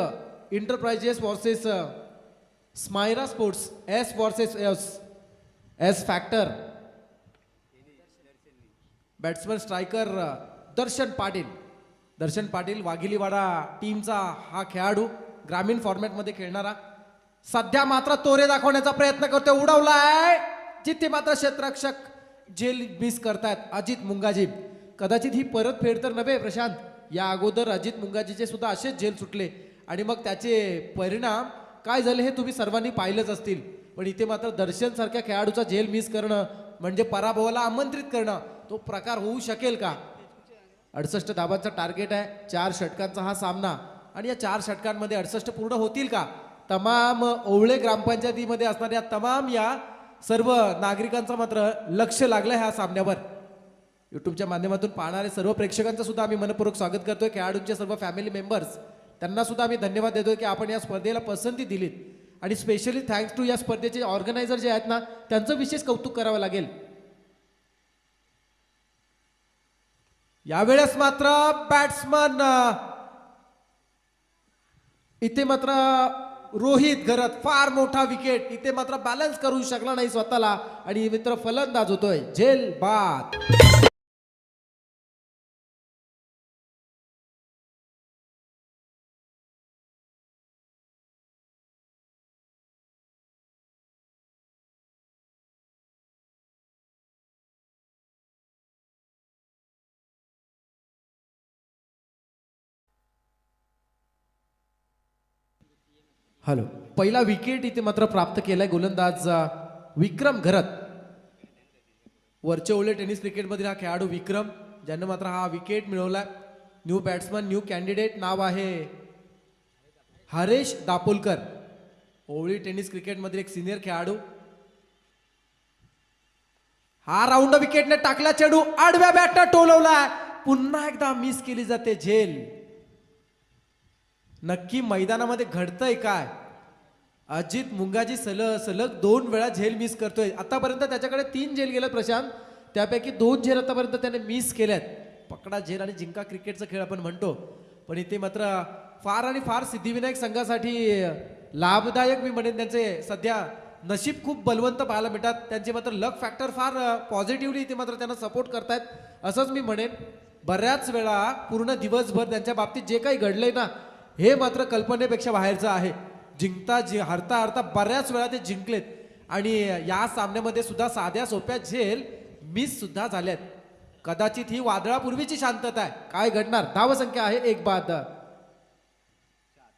Speaker 1: enterprises versus Smayra sports, S versus S factor. Batsman striker Darshan Patil Waghiliwada टीमचा हा खेळाडू, ग्रामीण फॉर्मॅटमध्ये खेळणारा. सध्या मात्र तोरे दाखवण्याचा प्रयत्न करतोय. उडवलाय जिथे मात्र क्षेत्ररक्षक झेल मिस करतायत अजित मुंगाजी. कदाचित ही परत फेड तर नव्हे प्रशांत, या अगोदर अजित मुंगाजीचे सुद्धा असेच झेल सुटले आणि मग त्याचे परिणाम काय झाले हे तुम्ही सर्वांनी पाहिलंच असतील. पण इथे मात्र दर्शन सारख्या खेळाडूचा झेल मिस करणं म्हणजे पराभवाला आमंत्रित करणं, तो प्रकार होऊ शकेल का? 68 धावांचा टार्गेट आहे. 4 षटकांचा हा सामना आणि या 4 षटकांमध्ये 68 पूर्ण होतील का? तमाम ओवळे ग्रामपंचायतीमध्ये असणाऱ्या तमाम या सर्व नागरिकांचं मात्र लक्ष लागलं ह्या सामन्यावर. युट्यूबच्या माध्यमातून पाहणारे सर्व प्रेक्षकांचं सुद्धा आम्ही मनपूर्वक स्वागत करतोय. खेळाडूंचे सर्व फॅमिली मेंबर्स त्यांना सुद्धा आम्ही धन्यवाद देतोय की आपण या स्पर्धेला पसंती दिलीत आणि स्पेशली थँक्स टू या स्पर्धेचे ऑर्गनायझर जे आहेत ना, त्यांचं विशेष कौतुक करावं लागेल. यावेळेस मात्र बॅट्समन इथे मात्र रोहित घरत फार मोठा विकेट, इथे मात्र बॅलन्स करू शकला नाही स्वतःला आणि मित्र फलंदाज होतोय. झेल बाद. हॅलो, पहिला विकेट इथे मात्र प्राप्त केलाय गोलंदाज विक्रम घरत. वरचे ओले टेनिस क्रिकेटमधील हा खेळाडू विक्रम, ज्यानं मात्र हा विकेट मिळवलाय. न्यू बॅट्समन, न्यू कॅन्डिडेट, नाव आहे हरेश दापोलकर. ओवळी टेनिस क्रिकेटमधील एक सिनियर खेळाडू. हा राऊंड विकेटने टाकला चेंडू, आडव्या बॅटनं टोलवलाय, पुन्हा एकदा मिस केली जाते झेल. नक्की मैदानामध्ये घडतंय काय? अजित मुंगाजी सलग 2 वेळा झेल मिस करतोय. आतापर्यंत त्याच्याकडे 3 झेल गेलेत प्रशांत, त्यापैकी 2 झेल आतापर्यंत त्याने मिस केल्यात. पकडा झेल आणि जिंका क्रिकेटचा खेळ आपण म्हणतो, पण इथे मात्र फार आणि फार सिद्धिविनायक संघासाठी लाभदायक मी म्हणेन. त्यांचे सध्या नशीब खूप बलवंत पाहायला मिळतात. त्यांचे मात्र लक फॅक्टर फार पॉझिटिव्हली इथे मात्र त्यांना सपोर्ट करतायत असंच मी म्हणेन. बऱ्याच वेळा पूर्ण दिवसभर त्यांच्या बाबतीत जे काही घडलंय ना, हे मात्र कल्पनेपेक्षा बाहेरचं आहे. हरता बऱ्याच वेळा ते जिंकलेत आणि या सामन्यामध्ये सुद्धा साध्या सोप्या झेल मिस सुद्धा झाल्यात. कदाचित ही वादळापूर्वीची शांतता आहे. काय घडणार? धावसंख्या आहे 1 बाद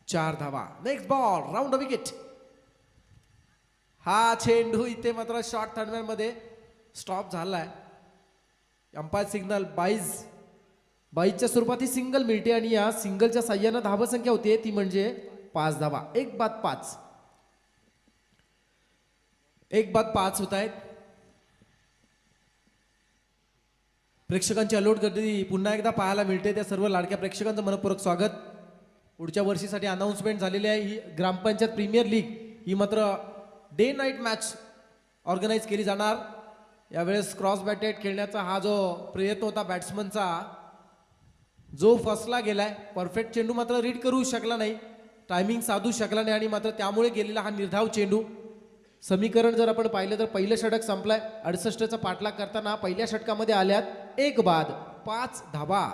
Speaker 1: 4 धावा. Next ball, round wicket. हा चेंडू इथे मात्र शॉर्ट थर्डमॅन मध्ये स्टॉप झालाय. अंपायर सिग्नल 22च्या स्वरूपात ही सिंगल मिळते आणि या सिंगलच्या साह्यानं धावसंख्या होते ती म्हणजे 5 धावा. 1 बाद 5. 1 बाद 5 होत आहेत. प्रेक्षकांची अलोट गर्दी पुन्हा एकदा पाहायला मिळते. त्या सर्व लाडक्या प्रेक्षकांचं मनपूर्वक स्वागत. पुढच्या वर्षीसाठी अनाउन्समेंट झालेली आहे. ही ग्रामपंचायत प्रीमियर लीग ही मात्र डे नाईट मॅच ऑर्गनाईज केली जाणार. यावेळेस क्रॉस बॅटेड खेळण्याचा हा जो प्रयत्न होता बॅट्समनचा, जो फसला गेलाय. परफेक्ट चेंडू मात्र रीड करू शकला नाही, टायमिंग साधू शकला नाही आणि मात्र त्यामुळे गेलेला हा निर्धाव चेंडू. समीकरण जर आपण पाहिलं तर पहिलं षटक संपलाय. 68चा पाठलाग करताना पहिल्या षटकामध्ये आल्यात 1 बाद 5 धावा.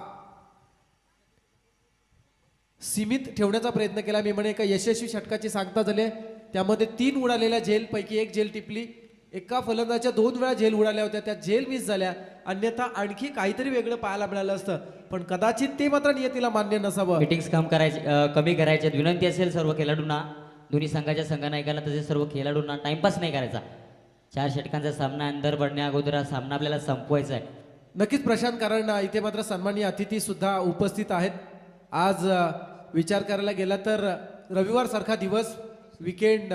Speaker 1: सीमित ठेवण्याचा प्रयत्न केला. मी म्हणे एका यशस्वी षटकाची सांगता झाली. त्यामध्ये 3 उडालेल्या झेल पैकी 1 झेल टिपली. एका फलंदाच्या 2 वेळा झेल उडाल्या होत्या, त्या झेल मिस झाल्या. अन्यथा आणखी काहीतरी वेगळं पाहायला मिळालं असतं, पण कदाचित ते मात्र नियतीला मान्य नसावं.
Speaker 4: मीटिंग्स कमी करायचे विनंती असेल सर्व खेळाडूंना, दोन्ही संघाच्या संघनायकांना तसेच सर्व खेळाडूंना टाइमपास नाही करायचा. 4 षटकांचा सामना अंदर पडण्या अगोदर हा सामना आपल्याला संपवायचा आहे.
Speaker 1: नक्कीच प्रशांत, कारण इथे मात्र सन्माननीय अतिथी सुद्धा उपस्थित आहेत. आज विचार करायला गेला तर रविवार सारखा दिवस, विकेंड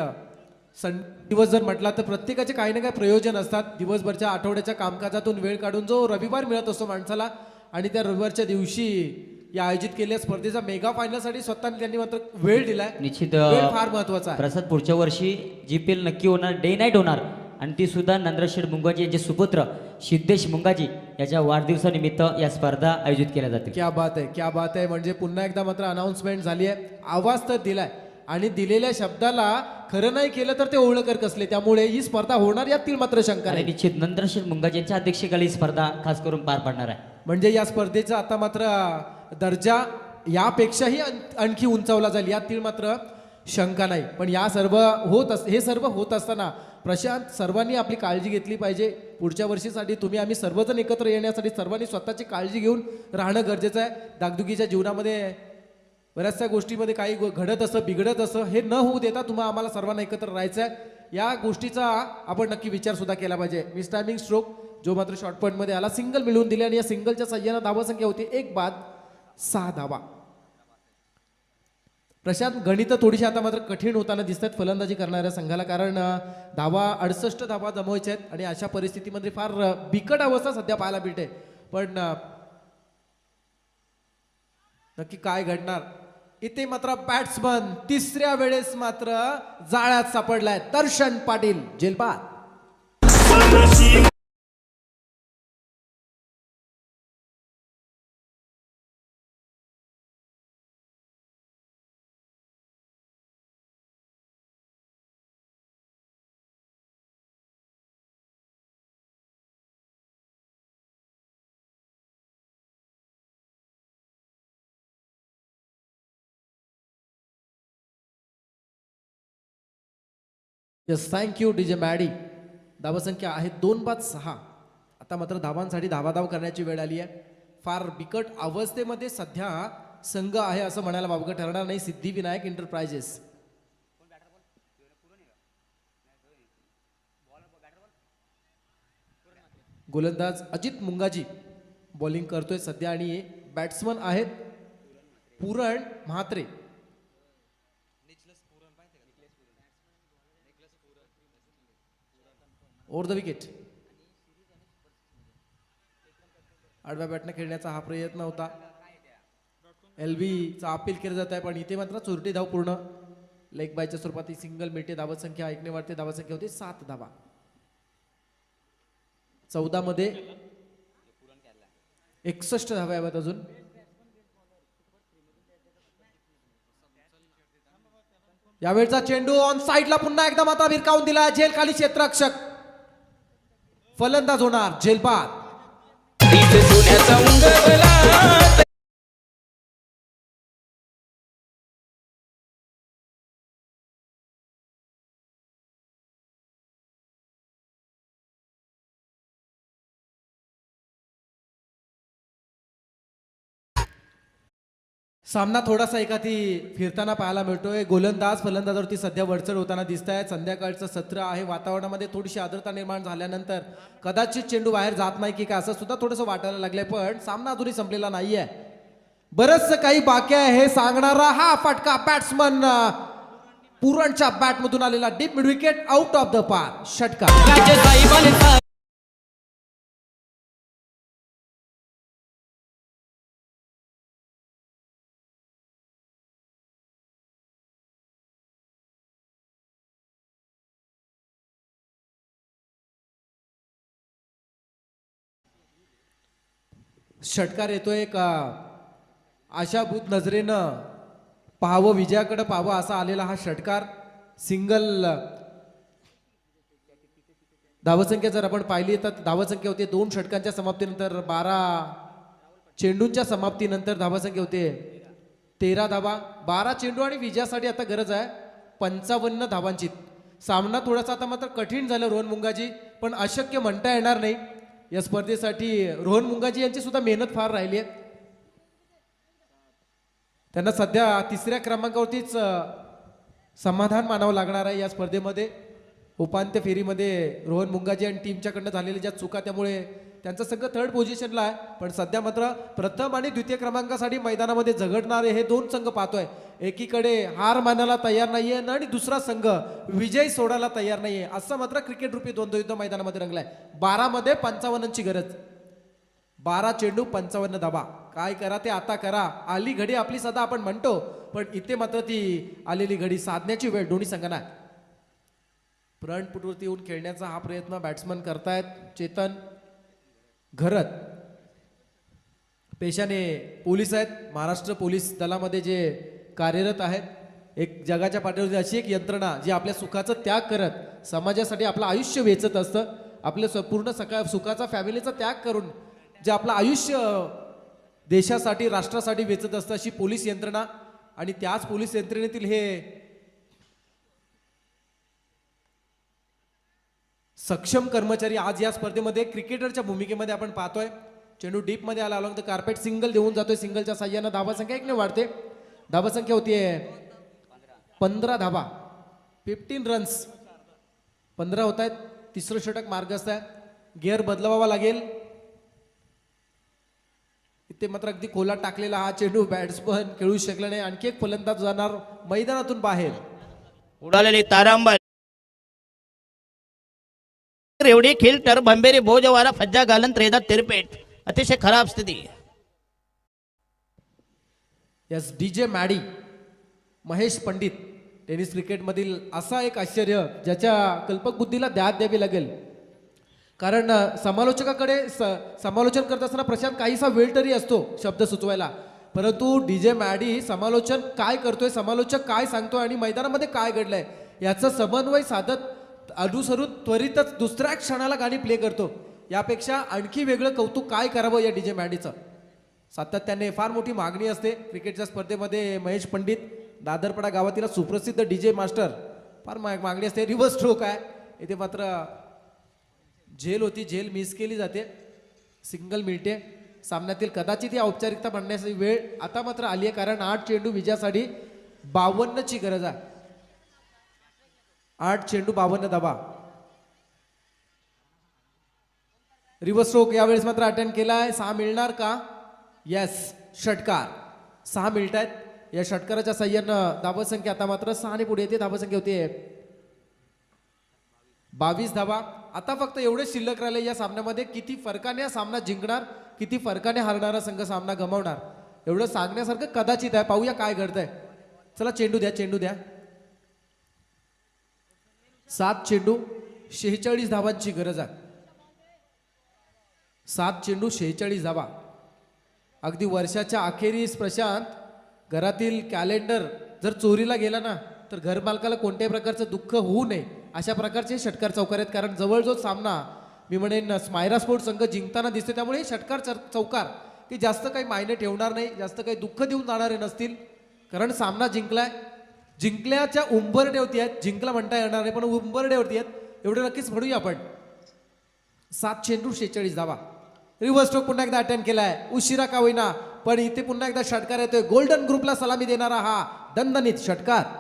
Speaker 1: दिवस जर म्हटला तर प्रत्येकाचे काही ना काही प्रयोजन असतात. दिवसभरच्या आठवड्याच्या कामकाजातून वेळ काढून जो रविवार मिळत असतो माणसाला, आणि त्या रविवारच्या दिवशी या आयोजित केलेल्या स्पर्धेचा मेगा फायनलसाठी स्वतःने त्यांनी मात्र वेळ दिलाय.
Speaker 4: निश्चित
Speaker 1: वेळ फार महत्वाचा आहे.
Speaker 4: प्रसाद पुढच्या वर्षी GPL नक्की होणार, डे नाईट होणार, आणि ती सुद्धा नंद्रशेठ मुंगाजी यांचे सुपुत्र सिद्धेश मुंगाजी याच्या वाढदिवसानिमित्त या स्पर्धा आयोजित केल्या जातील.
Speaker 1: क्या बात आहे, क्या बात आहे. म्हणजे पुन्हा एकदा मात्र अनाउन्समेंट झाली आहे, आवाज तर दिलाय, आणि दिलेल्या शब्दाला खरं नाही केलं तर ते ओळखर कसले. त्यामुळे ही स्पर्धा होणार यातील मात्र शंका
Speaker 4: आणि
Speaker 1: नाही.
Speaker 4: निश्चित नंद्रशेठ मुंगाजी यांच्या अध्यक्षतेखाली ही स्पर्धा खास करून पार पडणार आहे.
Speaker 1: म्हणजे या स्पर्धेचा आता मात्र दर्जा यापेक्षाही आणखी उंचावला जाईल, यातील मात्र शंका नाही. पण हे सर्व होत असताना प्रशांत, सर्वांनी आपली काळजी घेतली पाहिजे. पुढच्या वर्षीसाठी आम्ही सर्वजण एकत्र येण्यासाठी सर्वांनी स्वतःची काळजी घेऊन राहणं गरजेचं आहे. दागदुगीच्या जीवनामध्ये बऱ्याचशा गोष्टीमध्ये काही घडत असं, बिघडत असं, हे न होऊ देता आम्हाला सर्वांना एकत्र राहायचं आहे. या गोष्टीचा आपण नक्की विचार सुद्धा केला पाहिजे. मिस टायमिंग स्ट्रोक जो मात्र शॉर्ट पॉईंट मध्ये आला, सिंगल मिळवून दिले, आणि या सिंगलच्या सहाय्यानं धावा संख्या होती 1 बाद 6 धावा. प्रशांत, गणित थोडीशी आता मात्र कठीण होताना दिसतात फलंदाजी करणाऱ्या संघाला, कारण धावा 68 धावा जमवायच्या आहेत, आणि अशा परिस्थितीमध्ये फार बिकट अवस्था सध्या पाहायला मिळते. पण नक्की काय घडणार इथे मात्र बॅट्समन तिसऱ्या वेळेस मात्र जाळ्यात सापडलाय. दर्शन पाटील, जेलबाद. Yes, thank you DJ Maddy. धावसंख्या आहे 2 बाद 6. आता मात्र धावांसाठी धावाधाव करण्याची वेळ आली आहे. फार बिकट अवस्थेमध्ये सध्या संघ आहे असं म्हणायला वावगं ठरणार नाही. सिद्धिविनायक एंटरप्राइजेस. गोलंदाज अजित मुंगाजी बॉलिंग करतोय सध्या, आणि बॅट्समन आहेत पुरण म्हात्रे. Over the wicket. आडव्या बॅटने खेळण्याचा हा प्रयत्न होता. LBचा अपील केलं जात आहे, पण इथे मात्र चुरटी धाव पूर्ण. लेग बायच्या स्वरूपात ही सिंगल मिळते. धावसंख्या ऐकणे वाढते. धावसंख्या होते 7 धावा. 14 मध्ये 61 धावा याव्यात अजून. यावेळचा चेंडू ऑन साइडला पुन्हा एकदा मात्र भिरकावून दिला. झेल खाली क्षेत्ररक्षक. फलंदाज होणार जेलबाद. सामना थोडासा एखादी फिरताना पाहायला मिळतोय. गोलंदाज फलंदाजावरती सध्या वरचढ होताना दिसत आहेत. संध्याकाळचं सत्र आहे. वातावरणामध्ये थोडीशी आर्द्रता निर्माण झाल्यानंतर कदाचित चेंडू बाहेर जात नाही की काय असं सुद्धा थोडंसं वाटायला लागलंय. पण सामना अजूनही संपलेला नाहीये. बरंच काही बाकी आहे हे सांगणारा हा फटका बॅट्समन पुरणच्या बॅटमधून आलेला deep mid wicket, out of the park, षटकार. षटकार येतोय का आशाभूत नजरेनं पाहावं, विजयाकडे पाहावं असा आलेला हा षटकार. सिंगल धावसंख्या जर आपण पाहिली तर धावसंख्या होते 2 षटकांच्या समाप्तीनंतर, 12 चेंडूंच्या समाप्तीनंतर धावसंख्या होते 13 धावा. 12 चेंडू आणि विजयासाठी आता गरज आहे 55 धावांची. सामना थोडासा आता मात्र कठीण झालं रोहन मुंगाजी, पण अशक्य म्हणता येणार नाही. या स्पर्धेसाठी रोहन मुंगाजी यांची सुद्धा मेहनत फार राहिली आहे. त्यांना सध्या तिसऱ्या क्रमांकावरतीच समाधान मानावं लागणार आहे या स्पर्धेमध्ये. उपांत्य फेरीमध्ये रोहन मुंगाजी आणि टीमच्याकडनं झालेल्या ज्या चुका, त्यामुळे त्यांचा संघ थर्ड पोझिशनला आहे. पण सध्या मात्र प्रथम आणि द्वितीय क्रमांकासाठी मैदानामध्ये झगडणारे हे दोन संघ पाहतोय. एकीकडे हार मानायला तयार नाहीये आणि दुसरा संघ विजय सोडायला तयार नाहीये. असं मात्र क्रिकेट रूपी द्वंद्व युद्ध मैदानामध्ये रंगलाय. 12 मध्ये 55ची गरज. 12 चेंडू 55 धाबा. काय करा ते आता करा. आली घडी आपली सदा आपण म्हणतो, पण इथे मात्र ती आलेली घडी साधण्याची वेळ दोन्ही संघांना आहे. फ्रंट फुटवरती येऊन खेळण्याचा हा प्रयत्न बॅट्समन करतायत. चेतन घरत पेशाने पोलीस आहेत, महाराष्ट्र पोलीस दलामध्ये जे कार्यरत आहेत. एक जगाच्या पाठीवरती अशी एक यंत्रणा जी आपल्या सुखाचा त्याग करत समाजासाठी आपलं आयुष्य वेचत असतं. आपल्या पूर्ण सुखाचा फॅमिलीचा त्याग करून जे आपलं आयुष्य देशासाठी राष्ट्रासाठी वेचत असतं, अशी पोलीस यंत्रणा. आणि त्याच पोलीस यंत्रणेतील हे सक्षम कर्मचारी आज या स्पर्धेमध्ये क्रिकेटरच्या भूमिकेमध्ये आपण पाहतोय. चेंडू डीप मध्ये आला, अलॉंग द कार्पेट सिंगल देऊन जातोय. सिंगलच्या साह्यानं धाबा संख्या 1 ने वाढते. धाबा संख्या होतीये 15 धाबा. 15 रन्स 15 होत आहेत. तिसरं षटक मार्गस्थ आहे. गिअर बदलावा लागेल. इथे मात्र अगदी खोला टाकलेला हा चेंडू बॅट्समन खेळू शकला नाही. आणखी एक फलंदाज जाणार मैदानातून बाहेर.
Speaker 3: उडालेली तारांबळ एवढी खिल तर भंबेरी भोजवाला फज्जा घालन त्रेदा तिरपेट. अतिशय खराब स्थिती.
Speaker 1: यस, डीजे मॅडी महेश पंडित टेनिस क्रिकेटमधील असा एक आश्चर्य ज्याच्या कल्पक बुद्धीला दाद द्यावी लागेल. कारण समालोचकाकडे समालोचन करत असताना प्रशांत काहीसा वेळ तरी असतो शब्द सुचवायला, परंतु डीजे मॅडी समालोचन काय करतोय, समालोचक काय सांगतोय आणि मैदानामध्ये काय घडलंय याचं समन्वय साधत अनुसरून त्वरितच दुसऱ्या क्षणाला गाणी प्ले करतो. यापेक्षा आणखी वेगळं कौतुक काय करावं या डीजे मॅडीचं. सातत्याने फार मोठी मागणी असते क्रिकेटच्या स्पर्धेमध्ये. महेश पंडित दादरपडा गावातील सुप्रसिद्ध डीजे मास्टर, फार मागणी असते. रिव्हर्स स्ट्रोक आहे इथे, मात्र झेल होती, झेल मिस केली जाते. सिंगल मिळते. सामन्यातील कदाचित ही औपचारिकता म्हणण्याची वेळ आता मात्र आली आहे, कारण 8 चेंडू विजयासाठी 52ची गरज आहे. 8 चेंडू 52 धाबा. रिव्हर्स स्ट्रोक यावेळेस मात्र अटेंड केलाय. 6 मिळणार का? येस, षटकार 6 मिळत आहेत. या षटकाराच्या साह्यानं धाबा संख्या आता मात्र 6 ने पुढे येते. धाबा संख्या होते 22 धाबा. आता फक्त एवढे शिल्लक राहिले या सामन्यामध्ये. किती फरकाने हा सामना जिंकणार, किती फरकाने हारणारा संघ सामना गमावणार, एवढं सांगण्यासारखं कदाचित आहे. पाहूया काय घडतंय. चला चेंडू द्या, चेंडू द्या. 7 चेंडू 46 धावांची गरज आहे. 7 चेंडू 46 धावा. अगदी वर्षाच्या अखेरीस प्रशांत, घरातील कॅलेंडर जर चोरीला गेला ना, तर घरमालकाला कोणत्याही प्रकारचं दुःख होऊ नये अशा प्रकारचे षटकार चौकार आहेत. कारण जवळजवळ सामना मी म्हणेन स्मायरा स्पोर्ट्स संघ जिंकताना दिसते, त्यामुळे षटकार चौकार की जास्त काही मायने ठेवणार नाही, जास्त काही दुःख देऊन जाणारे नसतील. कारण सामना जिंकलाय. जिंकल्याच्या उंबरड्यावरती आहेत. जिंकला म्हणता येणार नाही, पण उंबरड्यावरती आहेत एवढं नक्कीच म्हणूया आपण. 7 चेंडू 46 धावा. रिव्हर्स स्ट्रोक पुन्हा एकदा अटेंड केलाय, उशिरा का होईना, पण इथे पुन्हा एकदा षटकार येतोय. गोल्डन ग्रुपला सलामी देणारा हा दणदणीत षटकार.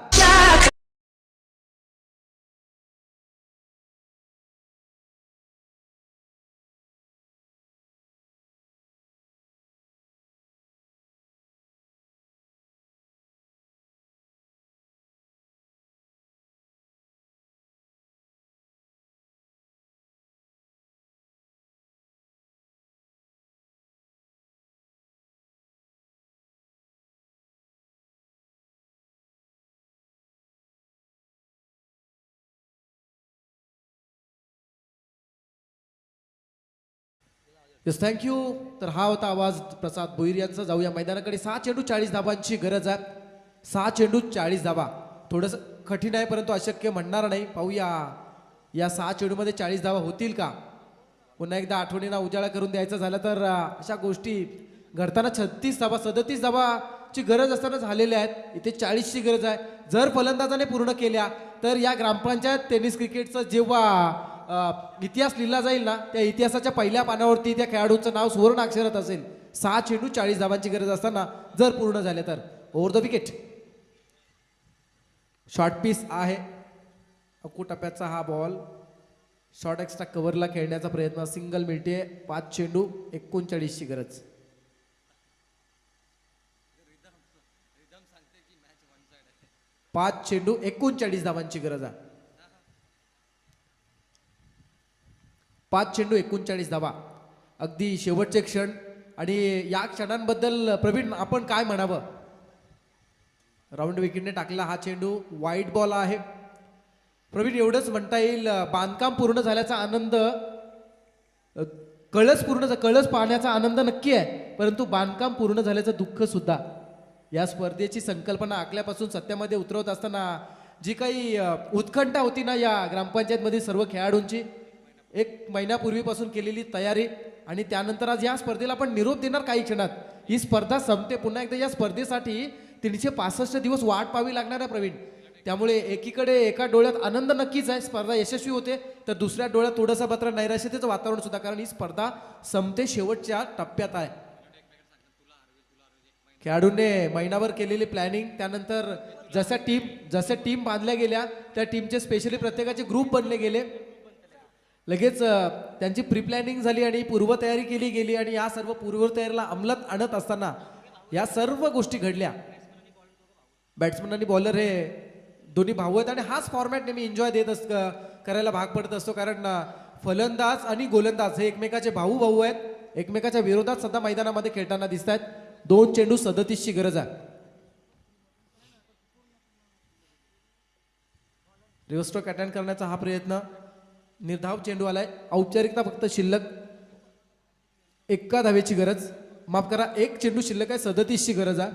Speaker 1: Yes, thank you. तर हा होता आवाज प्रसाद भोईर यांचा. जाऊया मैदानाकडे. 6 चेंडू 40 धाबांची गरज आहे. 6 चेंडू 40 धाबा. थोडंसं कठीण आहे, परंतु अशक्य म्हणणार नाही. पाहूया या 6 चेंडूमध्ये 40 धावा होतील का. पुन्हा एकदा आठवणींना उजाळा करून द्यायचं झालं तर अशा गोष्टी घडताना 36 धाबा 37 धाबाची गरज असताना झालेल्या आहेत. इथे 40ची गरज आहे. जर फलंदाजाने पूर्ण केल्या तर या ग्रामपंचायत टेनिस क्रिकेटचं जेव्हा इतिहास लिहिला जाईल ना, त्या इतिहासाच्या पहिल्या पानावरती त्या खेळाडूचं नाव सुवर्ण अक्षरात असेल. 6 चेंडू 40 धावांची गरज असताना जर पूर्ण झाले तर over the wicket. Short piece आहे. अकू टप्प्याचा हा बॉल शॉर्ट एक्स्ट्रा कव्हरला खेळण्याचा प्रयत्न. सिंगल मिळते. 5 चेंडू 39ची गरज. पाच चेंडू 39 धावांची गरज आहे. 5 चेंडू 39 धावा. अगदी शेवटचे क्षण आणि या क्षणांबद्दल प्रवीण आपण काय म्हणावं? राऊंड विकेटने टाकला हा चेंडू. वाईट बॉल आहे. प्रवीण एवढंच म्हणता येईल, बांधकाम पूर्ण झाल्याचा आनंद, कळस पाहण्याचा आनंद नक्की आहे, परंतु बांधकाम पूर्ण झाल्याचं दुःख सुद्धा. या स्पर्धेची संकल्पना आखल्यापासून सत्यामध्ये उतरवत असताना जी काही उत्कंठा होती ना या ग्रामपंचायतमधील सर्व खेळाडूंची, 1 महिन्यापूर्वीपासून केलेली तयारी आणि त्यानंतर आज या स्पर्धेला आपण निरोप देणार काही क्षणात. ही स्पर्धा संपते. पुन्हा एकदा या स्पर्धेसाठी 365 दिवस वाट पाहावी लागणार आहे प्रवीण. त्यामुळे एकीकडे एका डोळ्यात आनंद नक्कीच आहे, स्पर्धा यशस्वी होते, तर दुसऱ्या डोळ्यात थोडंसं मात्र नैराश्यतेचं वातावरण सुद्धा, कारण ही स्पर्धा संपते, शेवटच्या टप्प्यात आहे. खेळाडूंनी महिनाभर केलेली प्लॅनिंग, त्यानंतर जशा टीम बांधल्या गेल्या त्या टीमचे स्पेशली प्रत्येकाचे ग्रुप बनले गेले. लगेच त्यांची प्री प्लॅनिंग झाली आणि पूर्वतयारी केली गेली आणि या सर्व पूर्वतयारीला अंमलात आणत असताना या सर्व गोष्टी घडल्या. बॅट्समन आणि बॉलर हे दोन्ही भाऊ आहेत आणि हाच फॉर्मॅट नेहमी एन्जॉय करायला भाग पडत असतो, कारण फलंदाज आणि गोलंदाज हे एकमेकाचे भाऊ आहेत. एकमेकाच्या विरोधात सध्या मैदानामध्ये खेळताना दिसत आहेत. 2 चेंडू 37ची गरज आहे. रिव्हर्स्ट्रोक अटेंड करण्याचा हा प्रयत्न. निर्धाव चेंडू आलाय. औपचारिकता फक्त शिल्लक. 1 धावेची गरज, माफ करा 1 चेंडू शिल्लक आहे. 37ची गरज आहे.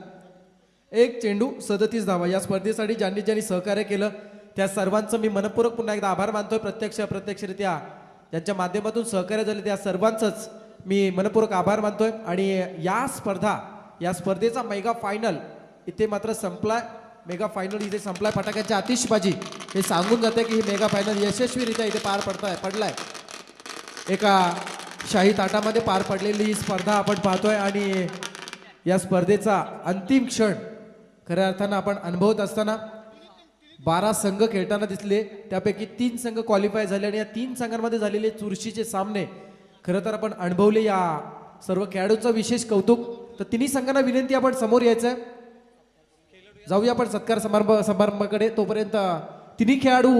Speaker 1: 1 चेंडू 37 धावा. या स्पर्धेसाठी ज्यांनी सहकार्य केलं त्या सर्वांचं मी मनपूर्वक पुन्हा एकदा आभार मानतोय. प्रत्यक्षरित्या ज्यांच्या माध्यमातून सहकार्य झाले त्या सर्वांचंच मी मनपूर्वक आभार मानतोय. आणि या स्पर्धेचा मेगा फायनल इथे मात्र संपलाय. मेगा फायनल इथे संपलाय. फटाक्याची आतिषबाजी हे सांगून जाते की ही मेगा फायनल यशस्वीरित्या इथे पार पडलाय. एका शाही ताटामध्ये पार पडलेली ही स्पर्धा आपण पाहतोय आणि या स्पर्धेचा अंतिम क्षण खऱ्या अर्थानं आपण अनुभवत असताना 12 संघ खेळताना दिसले. त्यापैकी 3 संघ क्वालिफाय झाले आणि या 3 संघांमध्ये झालेले चुरशीचे सामने खरं तर आपण अनुभवले. या सर्व खेळाडूंचं विशेष कौतुक. तर तिन्ही संघांना विनंती आपण समोर यायचंय. जाऊया आपण सत्कार समारंभाकडे. तोपर्यंत तिन्ही खेळाडू